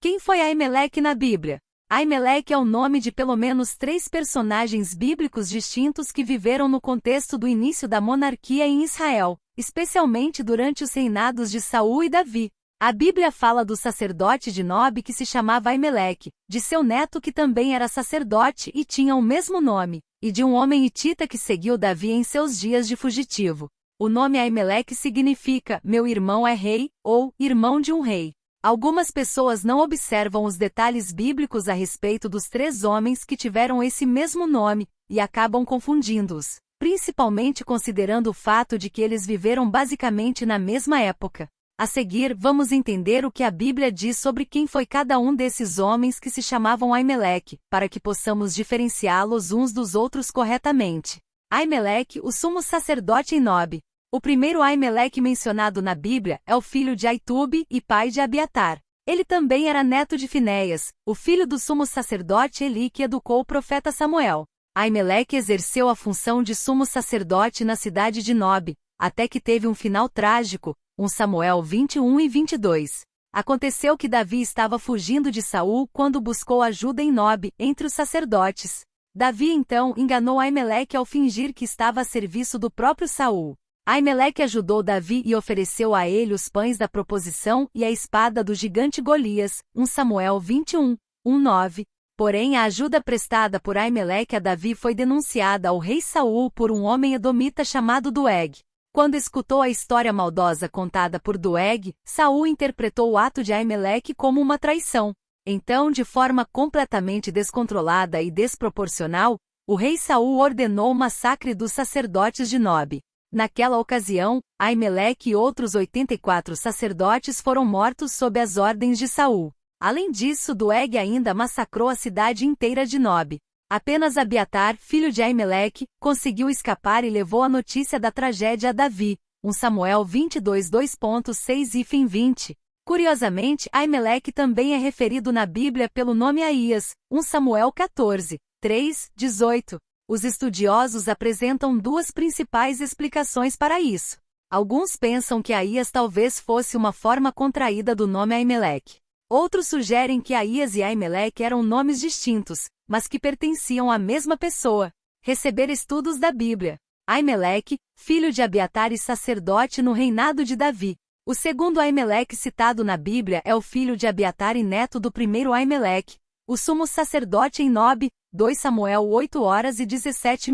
Quem foi Aimeleque na Bíblia? Aimeleque é o nome de pelo menos 3 personagens bíblicos distintos que viveram no contexto do início da monarquia em Israel, especialmente durante os reinados de Saul e Davi. A Bíblia fala do sacerdote de Nob que se chamava Aimeleque, de seu neto que também era sacerdote e tinha o mesmo nome, e de um homem hitita que seguiu Davi em seus dias de fugitivo. O nome Aimeleque significa "meu irmão é rei" ou "irmão de um rei". Algumas pessoas não observam os detalhes bíblicos a respeito dos 3 homens que tiveram esse mesmo nome, e acabam confundindo-os, principalmente considerando o fato de que eles viveram basicamente na mesma época. A seguir, vamos entender o que a Bíblia diz sobre quem foi cada um desses homens que se chamavam Aimeleque, para que possamos diferenciá-los uns dos outros corretamente. Aimeleque, o sumo sacerdote em Nob. O primeiro Aimeleque mencionado na Bíblia é o filho de Aitube e pai de Abiatar. Ele também era neto de Finéias, o filho do sumo sacerdote Eli que educou o profeta Samuel. Aimeleque exerceu a função de sumo sacerdote na cidade de Nob, até que teve um final trágico, 1 Samuel 21 e 22. Aconteceu que Davi estava fugindo de Saul quando buscou ajuda em Nob, entre os sacerdotes. Davi então enganou Aimeleque ao fingir que estava a serviço do próprio Saul. Aimeleque ajudou Davi e ofereceu a ele os pães da proposição e a espada do gigante Golias, 1 Samuel 21, 1-9. Porém a ajuda prestada por Aimeleque a Davi foi denunciada ao rei Saul por um homem edomita chamado Doeg. Quando escutou a história maldosa contada por Doeg, Saul interpretou o ato de Aimeleque como uma traição. Então, de forma completamente descontrolada e desproporcional, o rei Saul ordenou o massacre dos sacerdotes de Nob. Naquela ocasião, Aimeleque e outros 84 sacerdotes foram mortos sob as ordens de Saul. Além disso, Doeg ainda massacrou a cidade inteira de Nob. Apenas Abiatar, filho de Aimeleque, conseguiu escapar e levou a notícia da tragédia a Davi, 1 Samuel 22 2.6 e fim 20. Curiosamente, Aimeleque também é referido na Bíblia pelo nome Aías, 1 Samuel 14, 3, 18. Os estudiosos apresentam 2 principais explicações para isso. Alguns pensam que Aías talvez fosse uma forma contraída do nome Aimeleque. Outros sugerem que Aías e Aimeleque eram nomes distintos, mas que pertenciam à mesma pessoa. Receber estudos da Bíblia. Aimeleque, filho de Abiatar e sacerdote no reinado de Davi. O segundo Aimeleque citado na Bíblia é o filho de Abiatar e neto do primeiro Aimeleque, o sumo sacerdote em Nob, 2 Samuel 8h17.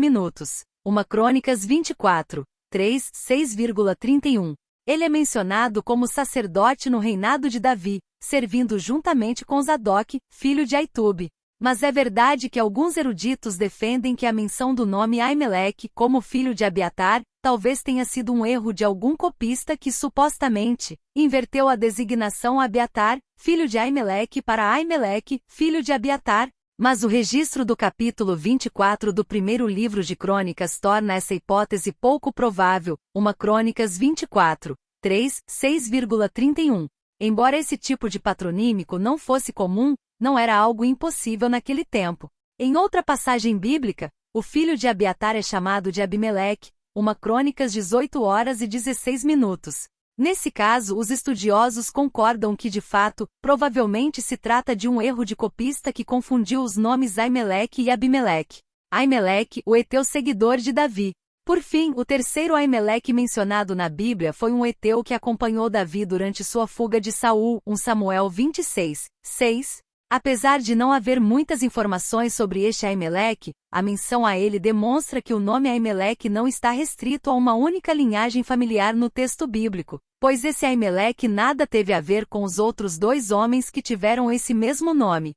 1 Crônicas 24, 3, 6,31. Ele é mencionado como sacerdote no reinado de Davi, servindo juntamente com Zadok, filho de Aitube. Mas é verdade que alguns eruditos defendem que a menção do nome Aimeleque como filho de Abiatar talvez tenha sido um erro de algum copista que supostamente inverteu a designação Abiatar, filho de Aimeleque para Aimeleque, filho de Abiatar, mas o registro do capítulo 24 do primeiro livro de Crônicas torna essa hipótese pouco provável, 1 Crônicas 24, 3, 6,31. Embora esse tipo de patronímico não fosse comum, não era algo impossível naquele tempo. Em outra passagem bíblica, o filho de Abiatar é chamado de Abimeleque, 1 Crônicas 18h16. Nesse caso, os estudiosos concordam que de fato, provavelmente se trata de um erro de copista que confundiu os nomes Aimeleque e Abimeleque. Aimeleque, o heteu seguidor de Davi. Por fim, o terceiro Aimeleque mencionado na Bíblia foi um heteu que acompanhou Davi durante sua fuga de Saul, 1 Samuel 26, 6. Apesar de não haver muitas informações sobre este Aimeleque, a menção a ele demonstra que o nome Aimeleque não está restrito a uma única linhagem familiar no texto bíblico, pois esse Aimeleque nada teve a ver com os outros 2 homens que tiveram esse mesmo nome,